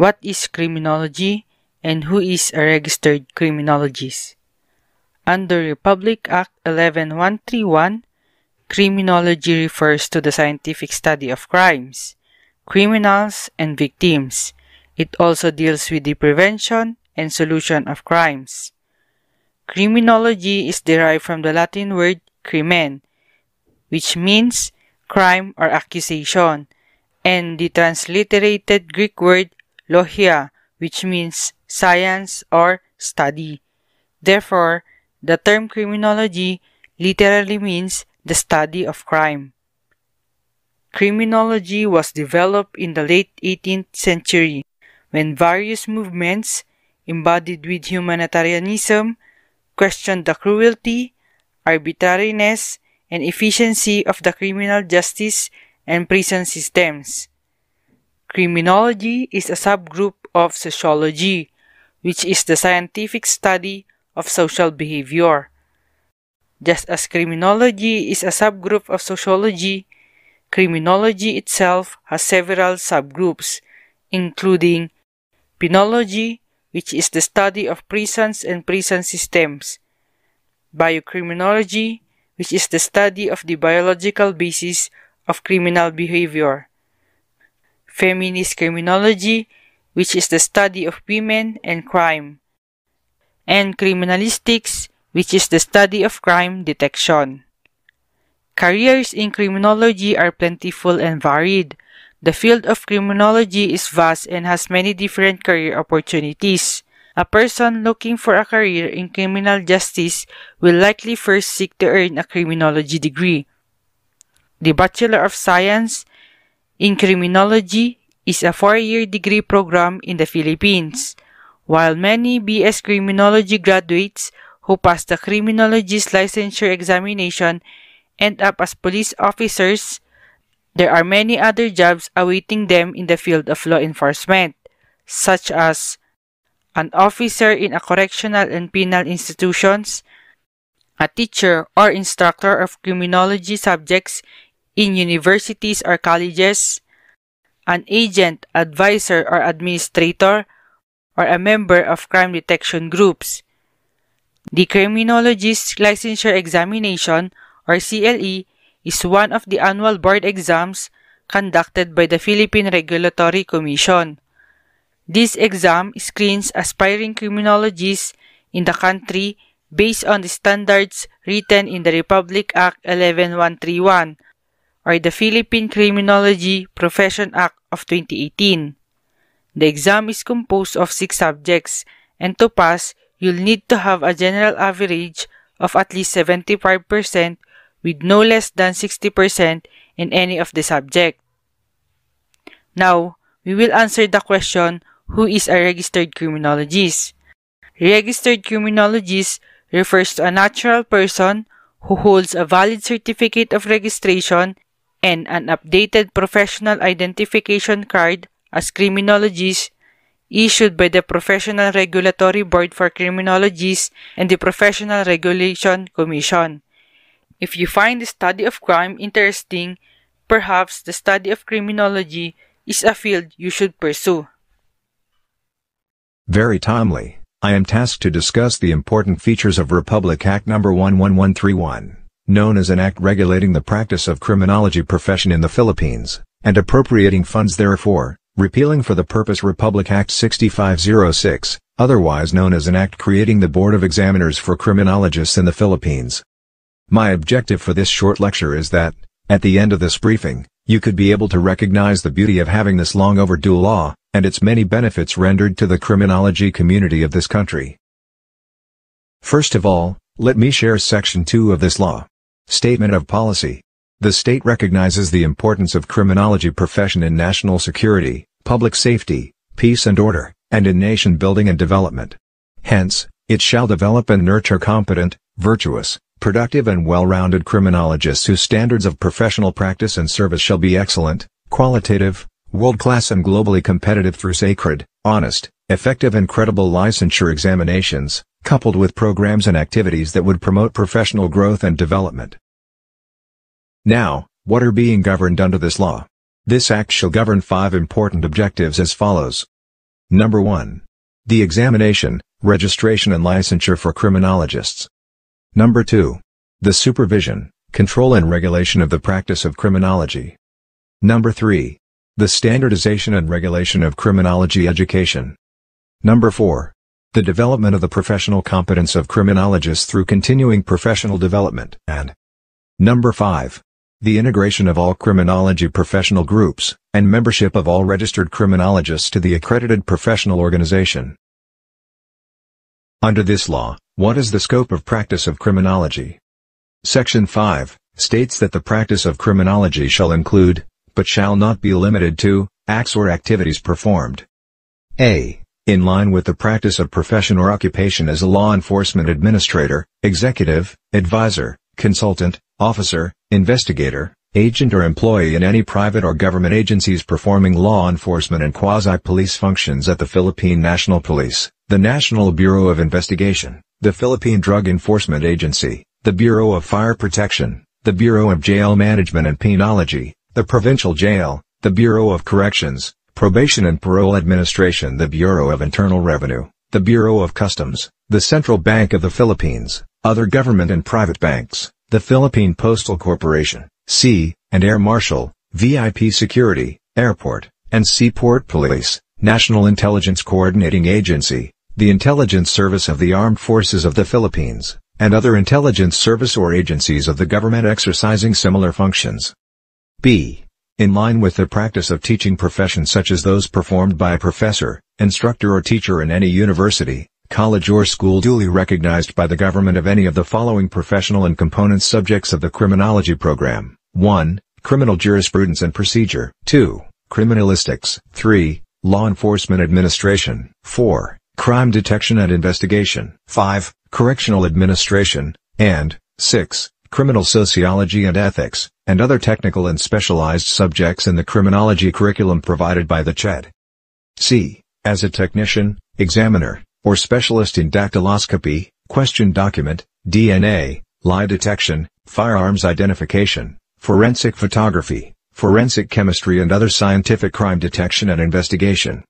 What is criminology and who is a registered criminologist? Under Republic Act 11131, criminology refers to the scientific study of crimes, criminals, and victims. It also deals with the prevention and solution of crimes. Criminology is derived from the Latin word crimen, which means crime or accusation, and the transliterated Greek word logia, which means science or study. Therefore, the term criminology literally means the study of crime. Criminology was developed in the late 18th century when various movements embodied with humanitarianism questioned the cruelty, arbitrariness, and efficiency of the criminal justice and prison systems. Criminology is a subgroup of sociology, which is the scientific study of social behavior. Just as criminology is a subgroup of sociology, criminology itself has several subgroups, including penology, which is the study of prisons and prison systems, biocriminology, which is the study of the biological basis of criminal behavior, feminist criminology, which is the study of women and crime, and criminalistics, which is the study of crime detection. Careers in criminology are plentiful and varied. The field of criminology is vast and has many different career opportunities. A person looking for a career in criminal justice will likely first seek to earn a criminology degree. The Bachelor of Science in Criminology is a 4-year degree program in the Philippines, while many BS Criminology graduates who pass the criminologist licensure examination end up as police officers. There are many other jobs awaiting them in the field of law enforcement, such as an officer in a correctional and penal institutions, a teacher or instructor of criminology subjects in universities or colleges, an agent, advisor, or administrator, or a member of crime detection groups. The Criminologist Licensure Examination, or CLE, is one of the annual board exams conducted by the Philippine Regulatory Commission. This exam screens aspiring criminologists in the country based on the standards written in the Republic Act 11131, or the Philippine Criminology Profession Act of 2018. The exam is composed of 6 subjects, and to pass, you'll need to have a general average of at least 75% with no less than 60% in any of the subjects. Now, we will answer the question, who is a registered criminologist? Registered criminologist refers to a natural person who holds a valid certificate of registration and an updated professional identification card as criminologist issued by the Professional Regulatory Board for Criminologists and the Professional Regulation Commission. If you find the study of crime interesting, perhaps the study of criminology is a field you should pursue. Very timely. I am tasked to discuss the important features of Republic Act No. 11131, known as an act regulating the practice of criminology profession in the Philippines, and appropriating funds therefor, repealing for the purpose Republic Act 6506, otherwise known as an act creating the Board of Examiners for Criminologists in the Philippines. My objective for this short lecture is that, at the end of this briefing, you could be able to recognize the beauty of having this long overdue law, and its many benefits rendered to the criminology community of this country. First of all, let me share Section 2 of this law. Statement of Policy. The state recognizes the importance of criminology profession in national security, public safety, peace and order, and in nation building and development. Hence, it shall develop and nurture competent, virtuous, productive and well-rounded criminologists whose standards of professional practice and service shall be excellent, qualitative, world-class and globally competitive through sacred, honest, effective and credible licensure examinations, coupled with programs and activities that would promote professional growth and development. Now, what are being governed under this law? This act shall govern 5 important objectives as follows. Number 1. The examination, registration and licensure for criminologists. Number 2. The supervision, control and regulation of the practice of criminology. Number 3. The standardization and regulation of criminology education. Number 4. The development of the professional competence of criminologists through continuing professional development. And Number 5. The integration of all criminology professional groups, and membership of all registered criminologists to the accredited professional organization. Under this law, what is the scope of practice of criminology? Section 5 states that the practice of criminology shall include, but shall not be limited to, acts or activities performed. A. In line with the practice of profession or occupation as a law enforcement administrator, executive, advisor, consultant, officer, investigator, agent or employee in any private or government agencies performing law enforcement and quasi-police functions at the Philippine National Police, the National Bureau of Investigation, the Philippine Drug Enforcement Agency, the Bureau of Fire Protection, the Bureau of Jail Management and Penology, the Provincial Jail, the Bureau of Corrections, Probation and Parole Administration, the Bureau of Internal Revenue, the Bureau of Customs, the Central Bank of the Philippines, other government and private banks, the Philippine Postal Corporation, Sea and Air Marshal, VIP Security, Airport and Seaport Police, National Intelligence Coordinating Agency, the Intelligence Service of the Armed Forces of the Philippines, and other intelligence service or agencies of the government exercising similar functions. B. In line with the practice of teaching professions such as those performed by a professor, instructor or teacher in any university, college or school duly recognized by the government of any of the following professional and component subjects of the criminology program. 1. Criminal jurisprudence and procedure. 2. Criminalistics. 3. Law enforcement administration. 4. Crime detection and investigation. 5. Correctional administration. And 6. Criminal sociology and ethics, and other technical and specialized subjects in the criminology curriculum provided by the CHED. C. As a technician, examiner, or specialist in dactyloscopy, question document, DNA, lie detection, firearms identification, forensic photography, forensic chemistry and other scientific crime detection and investigation.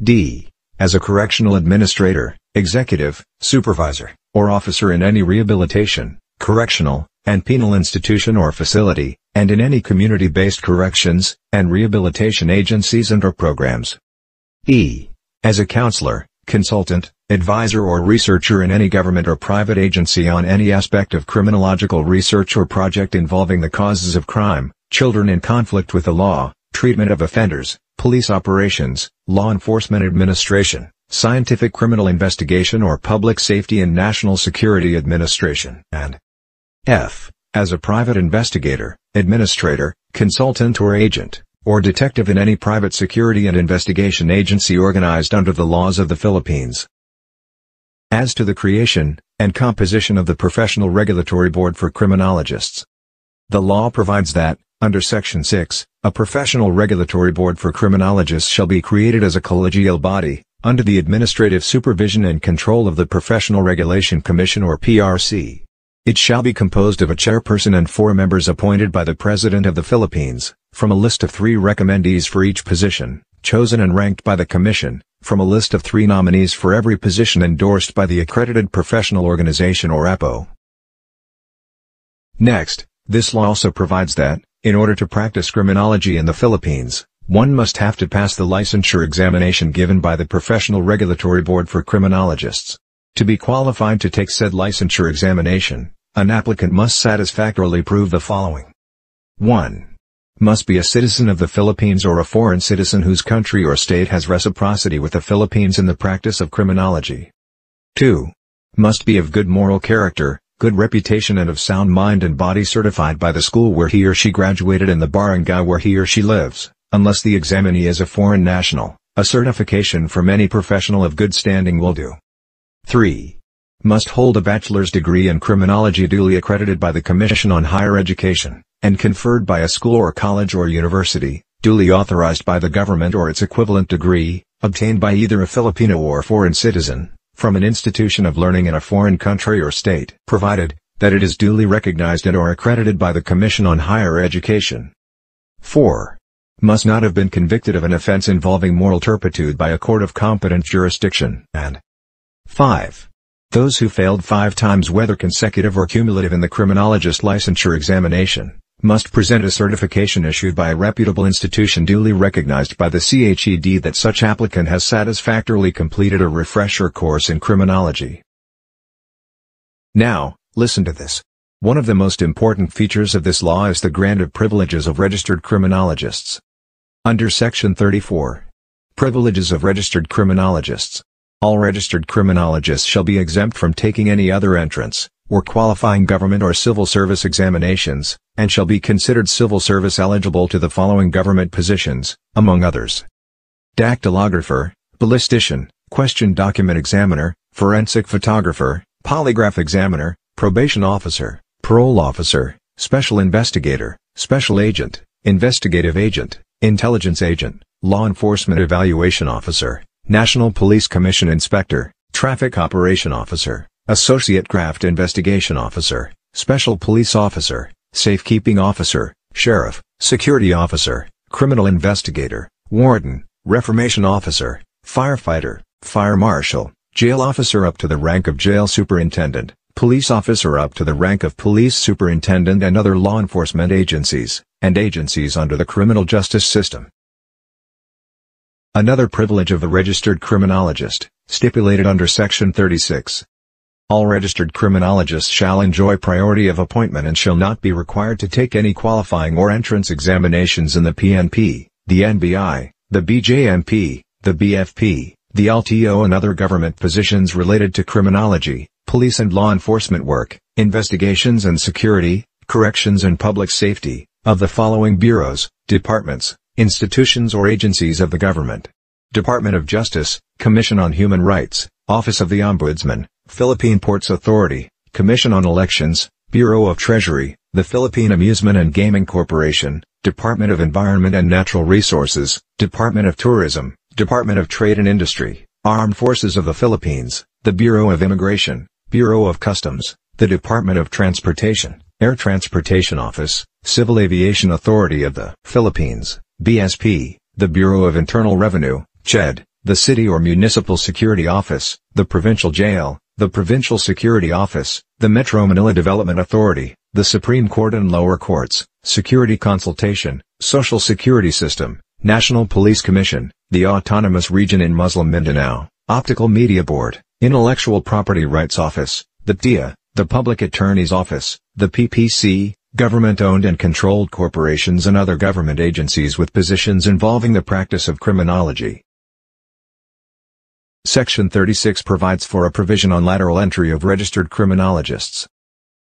D. As a correctional administrator, executive, supervisor, or officer in any rehabilitation, correctional, and penal institution or facility, and in any community-based corrections and rehabilitation agencies and/or programs. E. As a counselor, consultant, advisor or researcher in any government or private agency on any aspect of criminological research or project involving the causes of crime, children in conflict with the law, treatment of offenders, police operations, law enforcement administration, scientific criminal investigation or public safety and national security administration. And F. As a private investigator, administrator, consultant or agent, or detective in any private security and investigation agency organized under the laws of the Philippines. As to the creation and composition of the Professional Regulatory Board for Criminologists, the law provides that, under Section 6, a Professional Regulatory Board for Criminologists shall be created as a collegial body, under the administrative supervision and control of the Professional Regulation Commission or PRC. It shall be composed of a chairperson and 4 members appointed by the President of the Philippines, from a list of 3 recommendees for each position, chosen and ranked by the Commission, from a list of 3 nominees for every position endorsed by the Accredited Professional Organization or APO. Next, this law also provides that, in order to practice criminology in the Philippines, one must have to pass the licensure examination given by the Professional Regulatory Board for Criminologists. To be qualified to take said licensure examination, an applicant must satisfactorily prove the following. 1. Must be a citizen of the Philippines or a foreign citizen whose country or state has reciprocity with the Philippines in the practice of criminology. 2. Must be of good moral character, good reputation and of sound mind and body, certified by the school where he or she graduated and the barangay where he or she lives, unless the examinee is a foreign national. A certification from any professional of good standing will do. 3. Must hold a bachelor's degree in criminology duly accredited by the Commission on Higher Education, and conferred by a school or college or university, duly authorized by the government, or its equivalent degree, obtained by either a Filipino or foreign citizen, from an institution of learning in a foreign country or state, provided that it is duly recognized and or accredited by the Commission on Higher Education. 4. must not have been convicted of an offense involving moral turpitude by a court of competent jurisdiction. And 5. Those who failed 5 times, whether consecutive or cumulative, in the criminologist licensure examination, must present a certification issued by a reputable institution duly recognized by the CHED that such applicant has satisfactorily completed a refresher course in criminology. Now, listen to this. One of the most important features of this law is the grant of privileges of registered criminologists. Under Section 34. Privileges of registered criminologists. All registered criminologists shall be exempt from taking any other entrance, or qualifying government or civil service examinations, and shall be considered civil service eligible to the following government positions, among others: dactylographer, ballistician, question document examiner, forensic photographer, polygraph examiner, probation officer, parole officer, special investigator, special agent, investigative agent, intelligence agent, law enforcement evaluation officer, National Police Commission inspector, traffic operation officer, associate craft investigation officer, special police officer, safekeeping officer, sheriff, security officer, criminal investigator, warden, reformation officer, firefighter, fire marshal, jail officer up to the rank of jail superintendent, police officer up to the rank of police superintendent, and other law enforcement agencies, and agencies under the criminal justice system. Another privilege of the registered criminologist, stipulated under Section 36. All registered criminologists shall enjoy priority of appointment and shall not be required to take any qualifying or entrance examinations in the PNP, the NBI, the BJMP, the BFP, the LTO, and other government positions related to criminology, police and law enforcement work, investigations and security, corrections and public safety, of the following bureaus, departments, institutions or agencies of the government: Department of Justice, Commission on Human Rights, Office of the Ombudsman, Philippine Ports Authority, Commission on Elections, Bureau of Treasury, the Philippine Amusement and Gaming Corporation, Department of Environment and Natural Resources, Department of Tourism, Department of Trade and Industry, Armed Forces of the Philippines, the Bureau of Immigration, Bureau of Customs, the Department of Transportation, Air Transportation Office, Civil Aviation Authority of the Philippines, BSP, the Bureau of Internal Revenue, CHED, the City or Municipal Security Office, the Provincial Jail, the Provincial Security Office, the Metro Manila Development Authority, the Supreme Court and lower courts, Security Consultation, Social Security System, National Police Commission, the Autonomous Region in Muslim Mindanao, Optical Media Board, Intellectual Property Rights Office, the TIA, the Public Attorney's Office, the PPC, government-owned and controlled corporations, and other government agencies with positions involving the practice of criminology. Section 36 provides for a provision on lateral entry of registered criminologists.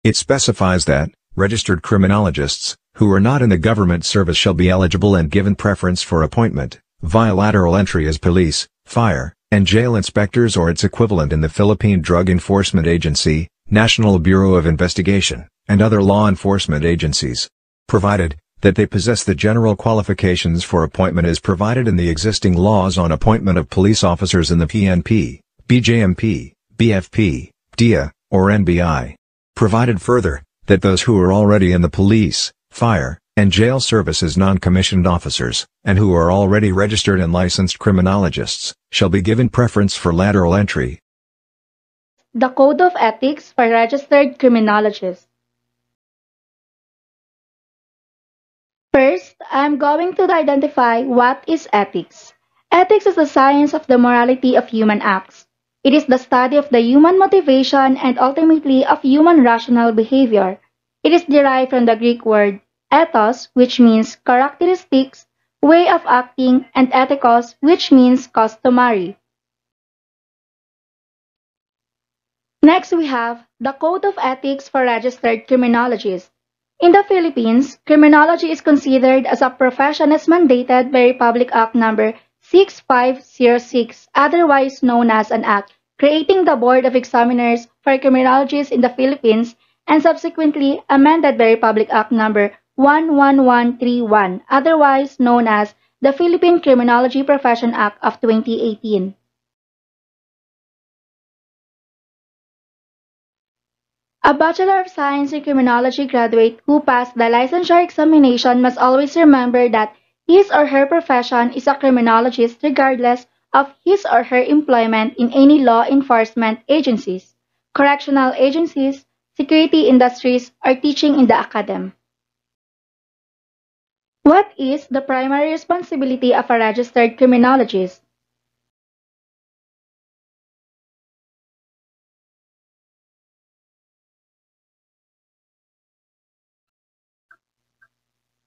It specifies that registered criminologists, who are not in the government service, shall be eligible and given preference for appointment, via lateral entry, as police, fire, and jail inspectors or its equivalent in the Philippine Drug Enforcement Agency, National Bureau of Investigation, and other law enforcement agencies, provided that they possess the general qualifications for appointment as provided in the existing laws on appointment of police officers in the PNP, BJMP, BFP, DIA, or NBI. Provided further, that those who are already in the police, fire, and jail service as non-commissioned officers, and who are already registered and licensed criminologists, shall be given preference for lateral entry. The Code of Ethics for Registered Criminologists. First, I'm going to identify what is ethics. Ethics is the science of the morality of human acts. It is the study of the human motivation and ultimately of human rational behavior. It is derived from the Greek word ethos, which means characteristics, way of acting, and ethikos, which means customary. Next, we have the Code of Ethics for Registered Criminologists. In the Philippines, criminology is considered as a profession as mandated by Republic Act No. 6506, otherwise known as an act creating the Board of Examiners for Criminologists in the Philippines, and subsequently amended by Republic Act No. 11131, otherwise known as the Philippine Criminology Profession Act of 2018. A Bachelor of Science in Criminology graduate who passed the licensure examination must always remember that his or her profession is a criminologist regardless of his or her employment in any law enforcement agencies, correctional agencies, security industries, or teaching in the academy. What is the primary responsibility of a registered criminologist?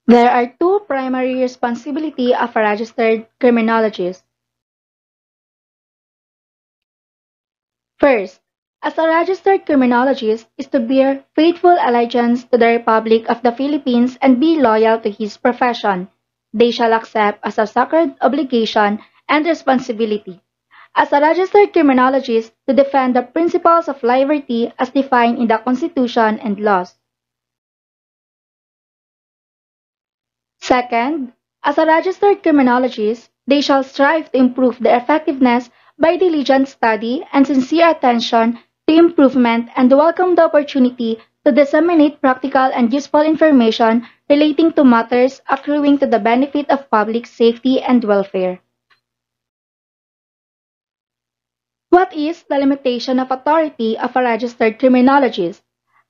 There are two primary responsibilities of a registered criminologist. First, as a registered criminologist is to bear faithful allegiance to the Republic of the Philippines and be loyal to his profession. They shall accept as a sacred obligation and responsibility. As a registered criminologist to defend the principles of liberty as defined in the Constitution and laws. Second, as a registered criminologist, they shall strive to improve their effectiveness by diligent study and sincere attention to improvement and welcome the opportunity to disseminate practical and useful information relating to matters accruing to the benefit of public safety and welfare. What is the limitation of authority of a registered criminologist?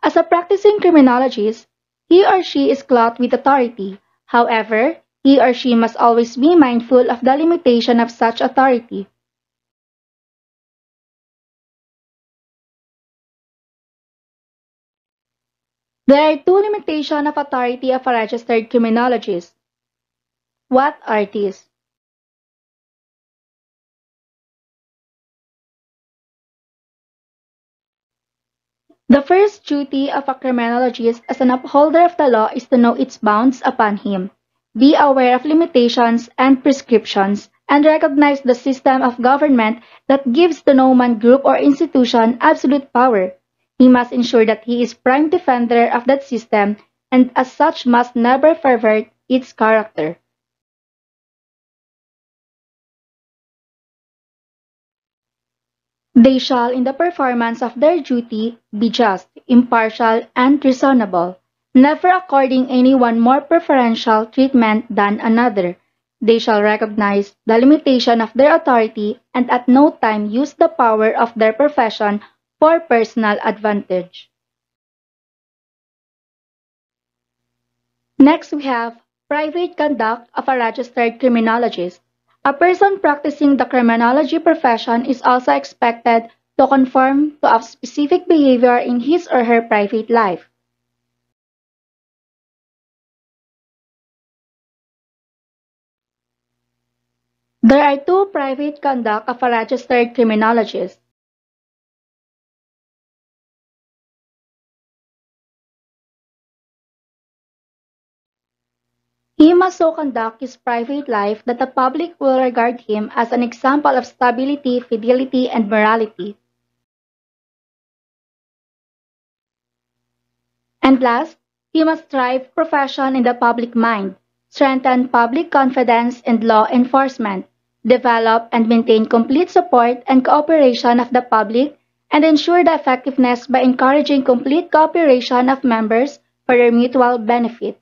As a practicing criminologist, he or she is clothed with authority. However, he or she must always be mindful of the limitation of such authority. There are two limitations of authority of a registered criminologist. What are these? The first duty of a criminologist as an upholder of the law is to know its bounds upon him, be aware of limitations and prescriptions, and recognize the system of government that gives to no man, group, or institution absolute power. He must ensure that he is prime defender of that system, and as such must never pervert its character. They shall, in the performance of their duty, be just, impartial, and reasonable, never according any one more preferential treatment than another. They shall recognize the limitation of their authority and at no time use the power of their profession for personal advantage. Next, we have private conduct of a registered criminologist. A person practicing the criminology profession is also expected to conform to a specific behavior in his or her private life. There are two private conduct of a registered criminologist. He must so conduct his private life that the public will regard him as an example of stability, fidelity, and morality. And last, he must drive profession in the public mind, strengthen public confidence in law enforcement, develop and maintain complete support and cooperation of the public, and ensure the effectiveness by encouraging complete cooperation of members for their mutual benefit.